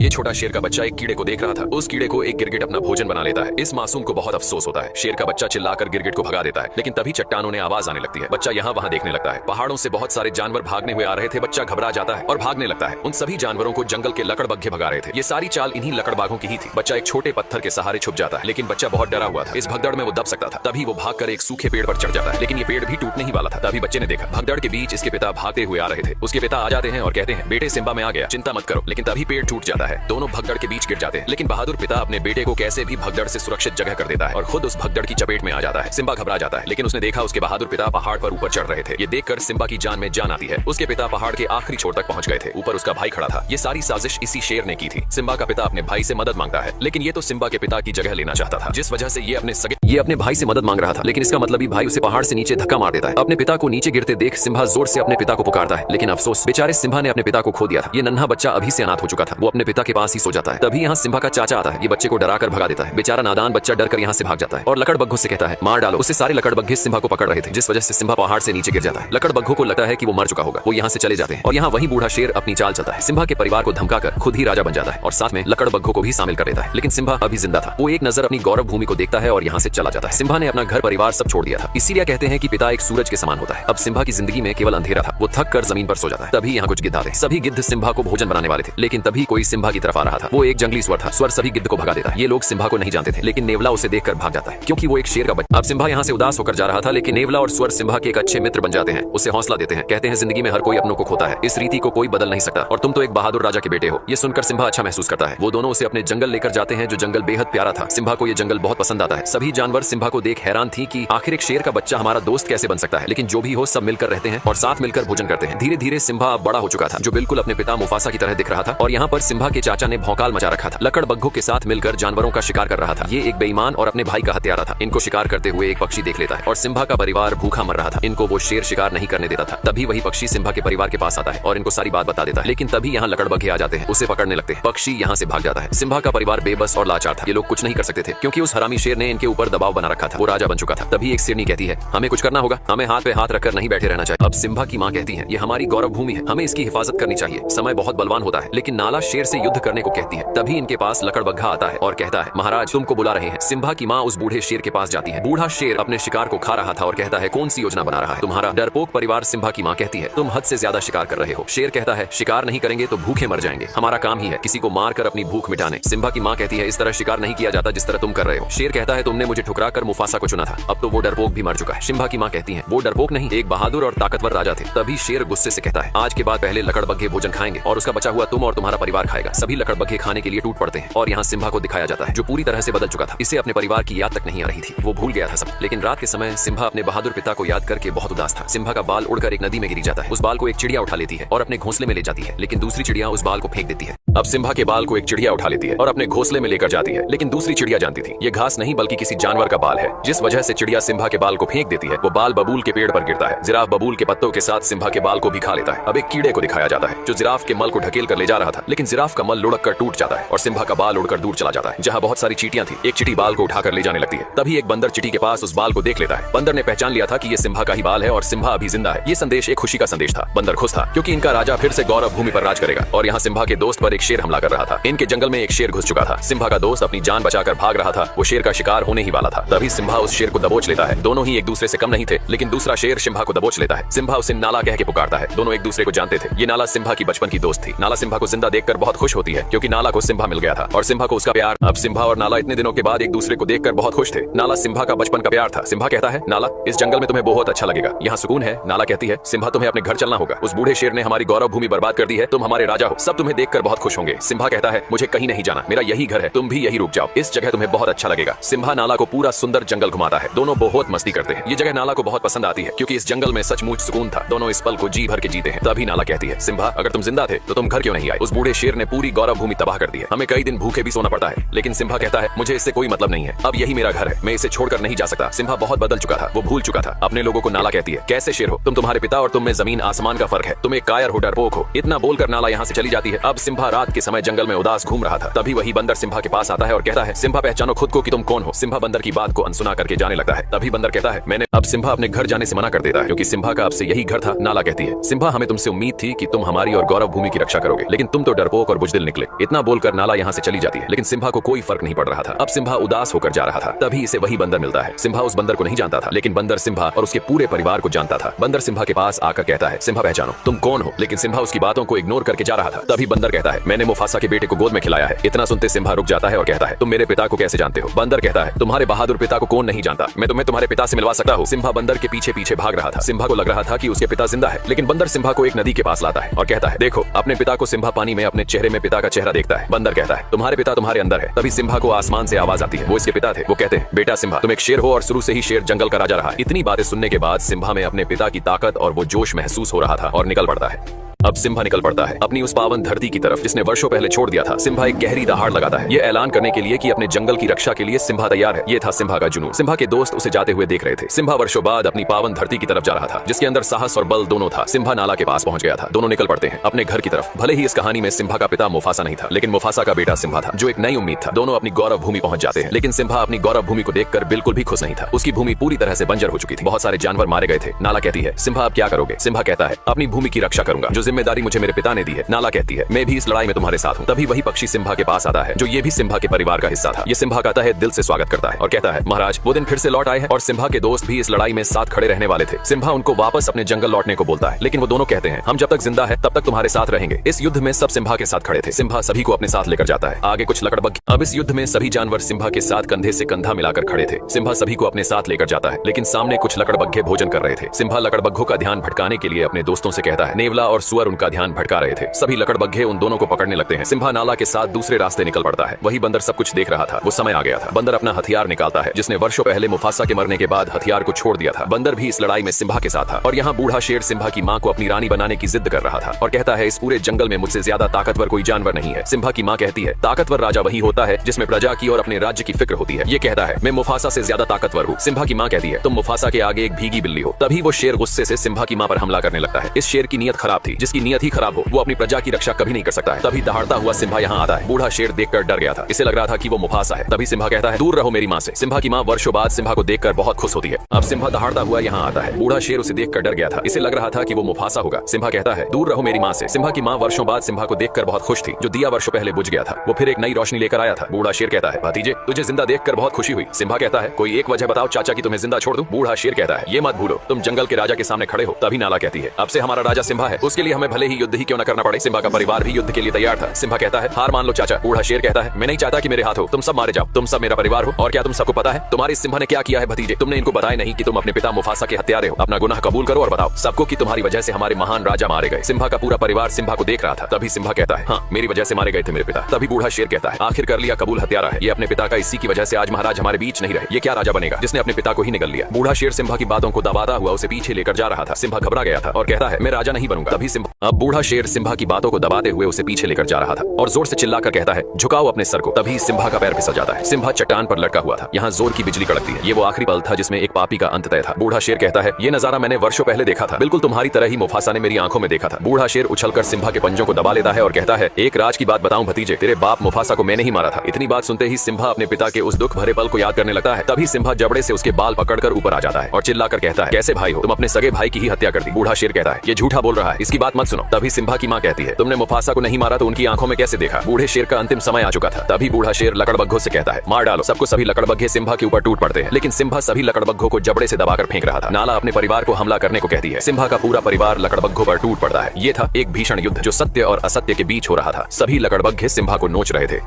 ये छोटा शेर का बच्चा एक कीड़े को देख रहा था। उस कीड़े को एक गिरगिट अपना भोजन बना लेता है। इस मासूम को बहुत अफसोस होता है। शेर का बच्चा चिल्लाकर गिरगिट को भगा देता है, लेकिन तभी चट्टानों ने आवाज आने लगती है। बच्चा यहाँ वहाँ देखने लगता है। पहाड़ों से बहुत सारे जानवर भागने हुए आ रहे थे। बच्चा घबरा जाता है और भागने लगता है। उन सभी जानवरों को जंगल के लकड़बग्घे भगा रहे थे। ये सारी चाल इन्हीं लकड़बाघों की ही थी। बच्चा एक छोटे पत्थर के सहारे छुप जाता है, लेकिन बच्चा बहुत डरा हुआ था। इस भगदड़ में वो दब सकता था। तभी वो भागकर एक सूखे पेड़ पर चढ़ जाता है, लेकिन ये पेड़ भी टूटने ही वाला था। तभी बच्चे ने देखा भगदड़ के बीच इसके पिता भागते हुए आ रहे थे। उसके पिता आ जाते हैं और कहते हैं, बेटे सिम्बा में आ गया, चिंता मत करो। लेकिन तभी पेड़ टूट जाता है। दोनों भगदड़ के बीच गिर जाते हैं, लेकिन बहादुर पिता अपने बेटे को कैसे भी भगदड़ से सुरक्षित जगह कर देता है और खुद उस भगदड़ की चपेट में आ जाता है। सिम्बा घबरा जाता है, लेकिन उसने देखा उसके बहादुर पिता पहाड़ पर ऊपर चढ़ रहे थे। ये देखकर सिम्बा की जान में जान आती है। उसके पिता पहाड़ के आखिरी छोर तक पहुंच गए थे। ऊपर उसका भाई खड़ा था। ये सारी साजिश इसी शेर ने की थी। सिम्बा का पिता अपने भाई से मदद मांगता है, लेकिन ये तो सिम्बा के पिता की जगह लेना चाहता था, जिस वजह से ये अपने भाई से मदद मांग रहा था। लेकिन इसका मतलब ही भाई उसे पहाड़ से नीचे धक्का मार देता है। अपने पिता को नीचे गिरते देख सिम्बा जोर से अपने पिता को पुकारता है, लेकिन अफसोस, बेचारे सिम्बा ने अपने पिता को खो दिया था। ये नन्हा बच्चा अभी से अनाथ हो चुका था। वो अपने पिता के पास ही सो जाता है। तभी यहाँ सिम्बा का चाचा आता है। ये बच्चे को डराकर भगा देता है। बेचारा नादान बच्चा डरकर यहाँ से भाग जाता है और लकड़बग्घों से कहता है, मार डालो। उससे सारे लकड़बग्घे सिम्बा को पकड़ रहे थे, जिस वजह से सिम्बा पहाड़ से नीचे गिर जाता है। लकड़बग्घों को लगता है कि वो मर चुका होगा। वो यहाँ से चले जाते हैं और यहाँ वही बूढ़ा शेर अपनी चाल चलता है। सिम्बा के परिवार को धमकाकर खुद ही राजा बन जाता है और साथ में लकड़बग्घों को भी शामिल कर लेता है। लेकिन सिम्बा अभी जिंदा था। वो एक नजर अपनी गौरव भूमि को देखता है और यहाँ से चला जाता है। सिम्बा ने अपना घर परिवार सब छोड़ दिया था। इसीलिए कहते हैं कि पिता एक सूरज के समान होता है। अब सिम्बा की जिंदगी में केवल अंधेरा था। वो थक कर जमीन पर सो जाता है। तभी यहाँ कुछ गिद्ध आते। सभी गिद्ध सिम्बा को भोजन बनाने वाले थे, लेकिन तभी कोई सिम्बा की तरफ आ रहा था। वो एक जंगली स्वर था। स्वर सभी गिद्ध को भगा देता है। ये लोग सिम्बा को नहीं जानते थे, लेकिन नेवला उसे देखकर भाग जाता है, क्योंकि वो एक शेर का बच्चा। अब सिम्बा यहाँ से उदास होकर जा रहा था, लेकिन नेवला और स्वर सिम्बा के एक अच्छे मित्र बन जाते हैं। उसे हौसला देते हैं। कहते हैं, जिंदगी में हर कोई अपनों को खोता है। इस रीति को कोई बदल नहीं सकता और तुम तो एक बहादुर राजा के बेटे हो। ये सुनकर सिम्बा अच्छा महसूस करता है। वो दोनों उसे अपने जंगल लेकर जाते हैं, जो जंगल बेहद प्यारा था। सिम्बा को ये जंगल बहुत पसंद आता है। सभी जानवर सिम्बा को देख हैरान थी कि आखिर एक शेर का बच्चा हमारा दोस्त कैसे बन सकता है। लेकिन जो भी हो, सब मिलकर रहते हैं और साथ मिलकर भोजन करते हैं। धीरे धीरे सिम्बा अब बड़ा हो चुका था, जो बिल्कुल अपने पिता मुफासा की तरह दिख रहा था। और यहाँ पर सिम्बा के चाचा ने भौकाल मचा रखा था। लकड़बग्घों के साथ मिलकर जानवरों का शिकार कर रहा था। ये एक बेईमान और अपने भाई का हत्यारा था। इनको शिकार करते हुए एक पक्षी देख लेता है और सिम्बा का परिवार भूखा मर रहा था। इनको वो शेर शिकार नहीं करने देता था। तभी वही पक्षी सिम्बा के परिवार के पास आता है और इनको सारी बात बता देता है। लेकिन तभी यहाँ लकड़बग्घे आ जाते हैं, उसे पकड़ने लगते हैं। पक्षी यहाँ से भाग जाता है। सिम्बा का परिवार बेबस और लाचार था। ये लोग कुछ नहीं कर सकते थे, क्योंकि उस हरामी शेर ने इनके ऊपर दबाव बना रखा था। वो राजा बन चुका था। तभी एक शेरनी कहती है, हमें कुछ करना होगा। हमें हाथ पे हाथ रखकर नहीं बैठे रहना चाहिए। अब सिम्बा की माँ कहती है, ये हमारी गौरव भूमि है, हमें इसकी हिफाजत करनी चाहिए। समय बहुत बलवान होता है। लेकिन नाला शेर से युद्ध करने को कहती है। तभी इनके पास लकड़बग्घा आता है और कहता है, महाराज तुमको बुला रहे हैं। सिम्बा की माँ उस बूढ़े शेर के पास जाती है। बूढ़ा शेर अपने शिकार को खा रहा था और कहता है, कौन सी योजना बना रहा है तुम्हारा डरपोक परिवार। सिम्बा की माँ कहती है, तुम हद से ज्यादा शिकार कर रहे हो। शेर कहता है, शिकार नहीं करेंगे तो भूखे मर जाएंगे। हमारा काम ही है किसी को मारकर अपनी भूख मिटाने। सिम्बा की माँ कहती है, इस तरह शिकार नहीं किया जाता जिस तरह तुम कर रहे हो। शेर कहता है, तुमने मुझे ठुकरा कर मुफासा को चुना था, अब तो वो डरपोक भी मर चुका है। सिम्बा की माँ कहती है, वो डरपोक नहीं, एक बहादुर और ताकतवर राजा थे। तभी शेर गुस्से से कहता है, आज के बाद पहले लकड़बग्घे भोजन खाएंगे और उसका बचा हुआ तुम और तुम्हारा परिवार खाएगा। सभी लकड़बग्घे खाने के लिए टूट पड़ते हैं और यहाँ सिम्बा को दिखाया जाता है, जो पूरी तरह से बदल चुका था। इसे अपने परिवार की याद तक नहीं आ रही थी। वो भूल गया था सब। लेकिन रात के समय सिम्बा अपने बहादुर पिता को याद करके बहुत उदास था। सिम्बा का बाल उड़कर एक नदी में गिरी जाता है। उस बाल को एक चिड़िया उठा लेती है और अपने घोंसले में ले जाती है, लेकिन दूसरी चिड़िया उस बाल को फेंक देती है। अब सिम्बा के बाल को एक चिड़िया उठा लेती है और अपने घोंसले में लेकर जाती है, लेकिन दूसरी चिड़िया जानती थी ये घास नहीं बल्कि किसी जानवर का बाल है, जिस वजह से चिड़िया सिम्बा के बाल को फेंक देती है। वो बाल बबूल के पेड़ पर गिरता है। जिराफ बबूल के पत्तों के साथ सिम्बा के बाल को भी खा लेता है। अब एक कीड़े को दिखाया जाता है, जो जिराफ के मल को ढकेल कर ले जा रहा था, लेकिन जिराफ का मल लुढ़क कर टूट जाता है और सिम्बा का बाल उड़कर दूर चला जाता है, जहाँ बहुत सारी चींटियां थी। एक चींटी बाल को उठाकर ले जाने लगती है। तभी एक बंदर चींटी के पास उस बाल को देख लेता है। बंदर ने पहचान लिया था कि ये सिम्बा का ही बाल है और सिम्बा अभी जिंदा है। ये संदेश एक खुशी का संदेश था। बंदर खुश था, क्योंकि इनका राजा फिर से गौरव भूमि पर राज करेगा। और यहाँ सिम्बा के दोस्त पर एक शेर हमला कर रहा था। इनके जंगल में एक शेर घुस चुका था। सिम्बा का दोस्त अपनी जान बचाकर भाग रहा था। वो शेर का शिकार होने ही वाला था। तभी सिम्बा उस शेर को दबोच लेता है। दोनों ही एक दूसरे से कम नहीं थे, लेकिन दूसरा शेर सिम्बा को दबोच लेता है। सिम्बा उसे नाला कह के पुकारता है। दोनों एक दूसरे को जानते थे। ये नाला सिम्बा की बचपन की दोस्त थी। नाला सिम्बा को जिंदा देखकर बहुत खुश होती है, क्योंकि नाला को सिम्बा मिल गया था और सिम्बा को उसका प्यार। अब सिम्बा और नाला इतने दिनों के बाद एक दूसरे को देखकर बहुत खुश थे। नाला सिम्बा का बचपन का प्यार था। सिम्बा कहता है, नाला इस जंगल में तुम्हें बहुत अच्छा लगेगा, यहाँ सुकून है। नाला कहती है, सिम्बा तुम्हें अपने घर चलना होगा। उस बूढ़े शेर ने हमारी गौरव भूमि बर्बाद कर दी है। तुम हमारे राजा हो, सब तुम्हें देखकर बहुत खुश होंगे। सिम्बा कहता है, मुझे कहीं नहीं जाना, मेरा यही घर है, तुम भी यही रुक जाओ, इस जगह तुम्हें बहुत अच्छा लगेगा। सिम्बा नाला को पूरा सुंदर जंगल घुमाता है। दोनों बहुत मस्ती करते हैं। ये जगह नाला को बहुत पसंद आती है, क्योंकि इस जंगल में सचमुच सुकून था। दोनों इस पल को जी भर के जीते हैं। तभी नाला कहती है, सिम्बा अगर तुम जिंदा थे तो तुम घर क्यों नहीं आए। उस बूढ़े शेर ने पूरी गौरव भूमि तबाह कर दी है। हमें कई दिन भूखे भी सोना पड़ता है। लेकिन सिम्बा कहता है, मुझे इससे कोई मतलब नहीं है, अब यही मेरा घर है, मैं इसे छोड़कर नहीं जा सकता। सिम्बा बहुत बदल चुका था। वो भूल चुका था अपने लोगों को। नाला कहती है, कैसे शेर हो तुम, तुम्हारे पिता और तुम में जमीन आसमान का फर्क है, तुम एक कायर हो, डरपोक हो। इतना बोलकर नाला यहाँ से चली जाती है। अब सिम्बा रात के समय जंगल में उदास घूम रहा था। तभी वही बंदर सिम्बा के पास आता है और कहता है, सिम्बा पहचानो खुद को कि तुम कौन हो। सिम्बा बंदर की बात को अनसुना करके जाने लगता है। तभी बंदर कहता है, मैंने। अब सिम्बा अपने घर जाने से मना कर देता है, क्योंकि सिम्बा का अब से यही घर था। नाला कहती है, सिम्बा हमें तुमसे उम्मीद थी कि तुम हमारी और गौरव भूमि की रक्षा करोगे, लेकिन तुम तो डरपोक और बुजदिल निकले। इतना बोलकर नाला यहाँ से चली जाती है, लेकिन सिम्बा को कोई फर्क नहीं पड़ रहा था। अब सिम्बा उदास होकर जा रहा था, तभी इसे वही बंदर मिलता है। सिम्बा उस बंदर को नहीं जानता था, लेकिन बंदर सिम्बा और उसके पूरे परिवार को जानता था। बंदर सिम्बा के पास आकर कहता है, सिम्बा पहचानो, तुम कौन हो? लेकिन सिम्बा उसकी बातों को इग्नोर करके जा रहा था। तभी बंदर कहता है, मैंने मुफासा के बेटे को गोद में खिलाया है। इतना सुनते सिम्बा रुक जाता है और कहता है, तुम मेरे पिता को कैसे जानते हो? बंदर कहता है, तुम्हारे बहादुर पिता को कौन नहीं जानता, मैं तुम्हें तुम्हारे पिता से मिलवा सकता हूँ। सिम्बा बंदर के पीछे पीछे भाग रहा था। सिम्बा को लग रहा था कि उसके पिता जिंदा है, लेकिन बंदर सिम्बा को एक नदी के पास लाता है और कहता है, देखो अपने पिता को। सिम्बा पानी में अपने चेहरे में पिता का चेहरा देखता है। बंदर कहता है, तुम्हारे पिता तुम्हारे अंदर है। तभी सिम्बा को आसमान से आवाज आती है, वो इसके पिता थे। वो कहते हैं, बेटा सिम्बा, तुम एक शेर हो और शुरू से ही शेर जंगल का राजा रहा है। इतनी बातें सुनने के बाद सिम्बा में अपने पिता की ताकत और वो जोश महसूस हो रहा था और निकल पड़ता है। अब सिम्बा निकल पड़ता है अपनी उस पावन धरती की तरफ जिसने वर्षों पहले छोड़ दिया था। सिम्बा एक गहरी दहाड़ लगाता है, ये ऐलान करने के लिए कि अपने जंगल की रक्षा के लिए सिम्बा तैयार है। ये था सिम्बा का जुनून। सिम्बा के दोस्त उसे जाते हुए देख रहे थे। सिम्बा वर्षों बाद अपनी पावन धरती की तरफ जा रहा था, जिसके अंदर साहस और बल दोनों था। सिम्बा नाला के पास पहुंच गया था। दोनों निकल पड़ते हैं अपने घर की तरफ। भले ही इस कहानी में सिम्बा का पिता मुफासा नहीं था, लेकिन मुफासा का बेटा सिम्बा था, जो एक नई उम्मीद था। दोनों अपनी गौरव भूमि पहुंच जाते हैं, लेकिन सिम्बा अपनी गौरव भूमि को देखकर बिल्कुल भी खुश नहीं था। उसकी भूमि पूरी तरह से बंजर हो चुकी थी, बहुत सारे जानवर मारे गए थे। नाला कहती है, सिम्बा आप क्या करोगे? सिम्बा कहता है, अपनी भूमि की रक्षा करूंगा, जो जिम्मेदारी मुझे मेरे पिता ने दी है। नाला कहती है, मैं भी इस लड़ाई में तुम्हारे साथ हूँ। तभी वही पक्षी सिम्बा के पास आता है, जो ये भी सिम्बा के परिवार का हिस्सा था। ये सिम्बा का तहे दिल से स्वागत करता है और कहता है, महाराज वो दिन फिर से लौट आए हैं और सिम्बा के दोस्त भी इस लड़ाई में साथ खड़े रहने वाले थे। सिम्बा उनको वापस अपने जंगल लौटने को बोलता है, लेकिन वो दोनों कहते हैं, हम जब तक जिंदा है तब तक तुम्हारे साथ रहेंगे। इस युद्ध में सब सिम्बा के साथ खड़े थे। सिम्बा सभी को अपने साथ लेकर जाता है। आगे कुछ लकड़बग्घे। अब इस युद्ध में सभी जानवर सिम्बा के साथ कंधे से कंधा मिलाकर खड़े थे। सिम्बा सभी को अपने साथ लेकर जाता है, लेकिन सामने कुछ लकड़बग्घे भोजन कर रहे थे। सिम्बा लकड़बग्घों का ध्यान भटकाने के लिए अपने दोस्तों से कहता है। नेवला और सुअर उनका ध्यान भटका रहे थे। सभी लकड़बग्घे उन दोनों को पकड़ने लगते हैं। सिम्बा नाला के साथ दूसरे रास्ते निकल पड़ता है। वही बंदर सब कुछ देख रहा था। वो समय आ गया था। बंदर अपना हथियार निकालता है, जिसने वर्षों पहले मुफासा के मरने के बाद हथियार को छोड़ दिया था। बंदर भी इस लड़ाई में सिम्बा के साथ था। और यहाँ बूढ़ा शेर सिम्बा की माँ को अपनी रानी बनाने की जिद कर रहा था और कहता है, इस पूरे जंगल में मुझसे ज्यादा ताकतवर कोई जानवर नहीं है। सिम्बा की माँ कहती है, ताकतवर राजा वही होता है जिसमें प्रजा की और अपने राज्य की फिक्र होती है। ये कहता है, मैं मुफासा से ज्यादा ताकतवर हूँ। सिम्बा की माँ कहती है, तुम मुफासा के आगे एक भीगी बिल्ली हो। तभी वो शेर गुस्से से सिम्बा की माँ पर हमला करने लगता है। इस शेर की नीयत खराब थी। जिसकी नीयत ही खराब हो, वो अपनी प्रजा की रक्षा कभी नहीं कर सकता है। तभी दहाड़ता हुआ सिम्बा यहाँ आता है। बूढ़ा शेर देखकर डर गया था। इसे लग रहा था कि वो मुफासा है। तभी सिम्बा कहता है, दूर रहो मेरी माँ से। सिम्बा की माँ वर्षों बाद सिम्बा को देखकर बहुत खुश होती है। अब सिम्बा दहाड़ता हुआ यहाँ आता है। बूढ़ा शेर उसे देखकर डर गया था। इसे लग रहा था कि वो मुफासा होगा। सिम्बा कहता है, दूर रहो मेरी माँ से। सिम्बा की माँ वर्षों बाद सिम्बा को देखकर बहुत खुश थी। जो दिया वर्षों पहले बुझ गया था, वो फिर एक नई रोशनी लेकर आया था। बूढ़ा शेर कहता है, भतीजे तुझे जिंदा देखकर बहुत खुशी हुई। सिम्बा कहता है, कोई एक वजह बताओ चाचा की तुम्हें जिंदा छोड़ दूं। बूढ़ा शेर कहता है, ये मत भूलो तुम जंगल के राजा के सामने खड़े हो। तभी नाला कहती है, अब से हमारा राजा सिम्बा है, उसके लिए हमें भले ही युद्ध ही क्यों न करना पड़े। सिम्बा का परिवार भी युद्ध के लिए तैयार था। सिम्बा कहता है, हार मान लो चाचा। बूढ़ा शेर कहता है, मैं नहीं चाहता कि मेरे हाथ हो, तुम सब मारे जाओ। तुम सब मेरा परिवार हो। और क्या तुम सबको पता है तुम्हारे सिम्बा ने क्या किया है भतीजे? तुमने इनको बताया नहीं कि तुम अपने पिता मुफासा के हत्यारे हो। अपना गुनाह कबूल करो और बताओ सबको कि तुम्हारी वजह से हमारे महान राजा मारे गए। सिम्बा का पूरा परिवार सिम्बा को देख रहा था। तभी सिम्बा कहता है, हाँ मेरी वजह से मारे गए थे मेरे पिता। तभी बूढ़ा शेर कहता है, आखिर कर लिया कबूल, हत्यारा है ये अपने पिता का। इसी की वजह से आज महाराज हमारे बीच नहीं रहे। ये क्या राजा बनेगा जिसने अपने पिता को ही निगल लिया। बूढ़ा शेर सिम्बा की बातों को दबाता हुआ उसे पीछे लेकर जा रहा था। सिम्बा घबरा गया था और कहता है, मैं राजा नहीं बनूंगा। तभी सिम्बा अब बूढ़ा शेर सिम्बा की बातों को दबाते हुए उसे पीछे लेकर जा रहा था और जोर से चिल्लाकर कहता है, झुकाओ अपने सर को। तभी सिम्बा का पैर फिसल जाता है। सिम्बा चट्टान पर लटका हुआ था। यहाँ जोर की बिजली कड़कती है। ये वो आखिरी पल था जिसमें एक पापी का अंत तय था। बूढ़ा शेर कहता है, ये नजारा मैंने वर्षों पहले देखा था। बिल्कुल तुम्हारी तरह ही मुफासा ने मेरी आंखों में देखा था। बूढ़ा शेर उछलकर सिम्बा के पंजों को दबा लेता है और कहता है, एक राज की बात बताऊं भतीजे, तेरे बाप मुफासा को मैंने ही मारा था। इतनी बात सुनते ही सिम्बा अपने पिता के उस दुख भरे पल को याद करने लगता है। तभी सिम्बा जबड़े से उसके बाल पकड़कर ऊपर आ जाता है और चिल्लाकर कहता है, कैसे भाई हो तुम? अपने सगे भाई की ही हत्या कर दी। बूढ़ा शेर कहता है, ये झूठा बोल रहा है, इसकी बात मत सुनो। तभी सिम्बा की माँ कहती है, तुमने मुफासा को नहीं मारा तो उनकी आंखों में कैसे देखा? बूढ़े शेर का अंतिम समय आ चुका था। तभी बूढ़ा शेर लकड़बग्घों से कहता है, मार डालो सबको। सभी लकड़बग्घे सिम्बा के ऊपर टूट पड़ते हैं, लेकिन सिम्बा सभी लकड़बग्घों को जबड़े से दबाकर फेंक रहा था। नाला अपने परिवार को हमला करने को कहती है। सिम्बा का पूरा परिवार लकड़बग्घों पर टूट पड़ता है। ये था एक भीषण युद्ध जो सत्य और असत्य के बीच हो रहा था। सभी लकड़बग्घे सिम्बा को नोच रहे थे।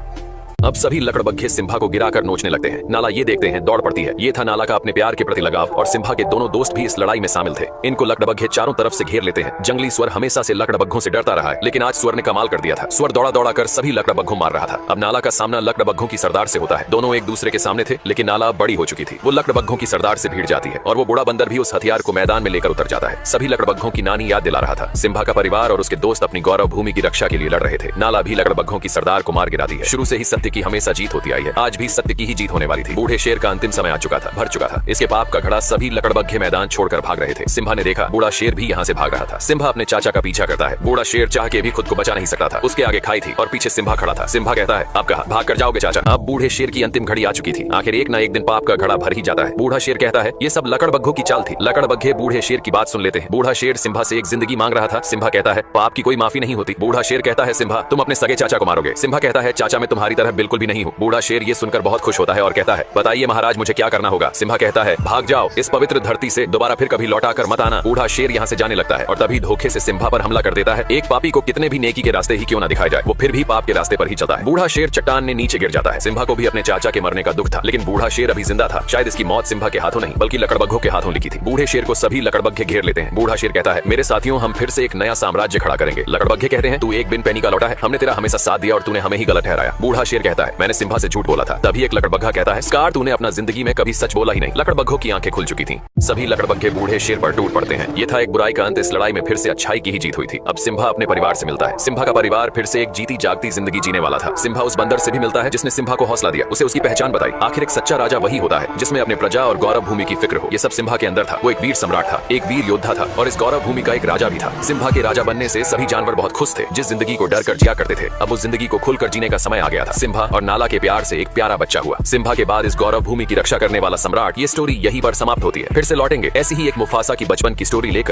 अब सभी लकड़बग्घे सिम्बा को गिराकर नोचने लगते हैं। नाला ये देखते हैं, दौड़ पड़ती है। ये था नाला का अपने प्यार के प्रति लगाव और सिम्बा के दोनों दोस्त भी इस लड़ाई में शामिल थे। इनको लकड़बग्घे चारों तरफ से घेर लेते हैं। जंगली स्वर हमेशा से लकड़बग्घों से डरता रहा है, लेकिन आज स्वर ने कमाल कर दिया था। स्वर दौड़ा दौड़ा कर सभी लकड़बग्घों मार रहा था। अब नाला का सामना लकड़बग्घों की सरदार से होता है। दोनों एक दूसरे के सामने थे, लेकिन नाला अब बड़ी हो चुकी थी। वो लकड़बग्घों की सरदार से भिड़ जाती है और वो बूढ़ा बंदर भी उस हथियार को मैदान में लेकर उतर जाता है। सभी लकड़बग्घों की नानी याद दिला रहा था। सिम्बा का परिवार और उसके दोस्त अपनी गौरव भूमि की रक्षा के लिए लड़ रहे थे। नाला भी लकड़बग्घों की सरदार को मार गिराती है। शुरू से ही सत्य की हमेशा जीत होती आई है। आज भी सत्य की ही जीत होने वाली थी। बूढ़े शेर का अंतिम समय आ चुका था, भर चुका था। इसके पाप का घड़ा सभी लकड़बग्घे मैदान छोड़कर भाग रहे थे। सिम्बा ने देखा बूढ़ा शेर भी यहाँ से भाग रहा था। सिम्बा अपने चाचा का पीछा करता है। बूढ़ा शेर चाह के भी खुद को बचा नहीं सकता था। उसके आगे खाई थी और पीछे सिम्बा खड़ा था। सिम्बा कहता है, अब कहा भाग कर जाओगे चाचा। अब बूढ़े शेर की अंतिम घड़ी आ चुकी थी। आखिर एक ना एक दिन पाप का घड़ा भर ही जाता है। बूढ़ा शेर कहता है, ये सब लकड़बग्घों की चाल थी। लकड़बग्घे बूढ़े शेर की बात सुन लेते हैं। बूढ़ा शेर सिम्बा से एक जिंदगी मांग रहा था। सिम्बा कहता है, पाप की कोई माफी नहीं होती। बूढ़ा शेर कहता है, सिम्बा तुम अपने सगे चाचा को मारोगे। सिम्बा कहता है, चाचा मैं तुम्हारी तरह बिल्कुल भी नहीं हूँ। बूढ़ा शेर ये सुनकर बहुत खुश होता है और कहता है, बताइए महाराज मुझे क्या करना होगा। सिम्बा कहता है, भाग जाओ, इस पवित्र धरती से दोबारा फिर कभी लौटा कर मत आना। बूढ़ा शेर यहाँ से जाने लगता है और तभी धोखे से सिम्बा पर हमला कर देता है। एक पापी को कितने भी नेकी के रास्ते ही क्यों ना दिखाए जाए, वो फिर भी पाप के रास्ते पर ही चलता है। बूढ़ा शेर चट्टान ने नीचे गिर जाता है। सिम्बा को भी अपने चाचा के मरने का दुख था, लेकिन बूढ़ा शेर अभी जिंदा था। शायद इसकी मौत सिम्बा के हाथों नहीं बल्कि लकड़बग्घों के हाथों लिखी थी। बूढ़े शेर को सभी लकड़बग्घे घेर लेते हैं। बूढ़ा शेर कहता है, मेरे साथियों हम फिर से एक नया साम्राज्य खड़ा करेंगे। लकड़बग्घे कहते हैं, तू एक बिन पैनी का लौटा है, हमने तेरा हमेशा साथ दिया और तूने हमें ही गलत ठहराया। बूढ़ा शेर कहता है, मैंने सिम्बा से झूठ बोला था। तभी एक लकड़बग्घा कहता है, स्कार तूने अपना जिंदगी में कभी सच बोला ही नहीं। लकड़बग्घों की आंखें खुल चुकी थीं। सभी लकड़बग्घे बूढ़े शेर पर टूट पड़ते हैं। ये था एक बुराई का अंत। इस लड़ाई में फिर से अच्छाई की ही जीत हुई थी। अब सिम्बा अपने परिवार से मिलता है। सिम्बा का परिवार फिर से एक जीती जागती जिंदगी जीने वाला था। सिम्बा उस बंदर से भी मिलता है जिसने सिम्बा को हौसला दिया, उसे उसकी पहचान बताई। आखिर एक सच्चा राजा वही होता है जिसमें अपने प्रजा और गौरव भूमि की फिक्र हो। ये सब सिम्बा के अंदर था। वो एक वीर सम्राट था, एक वीर योद्धा था और इस गौरव भूमि का एक राजा भी था। सिम्बा के राजा बनने से सभी जानवर बहुत खुश थे। जिस जिंदगी को डर कर जिया करते थे, अब उस जिंदगी को खुलकर जीने का समय आ गया था। सिम्बा और नाला के प्यार से एक प्यारा बच्चा हुआ। सिम्बा के बाद इस गौरव भूमि की रक्षा करने वाला सम्राट। ये स्टोरी यहीं पर समाप्त होती है। फिर से लौटेंगे ऐसी ही एक मुफासा की बचपन की स्टोरी लेकर।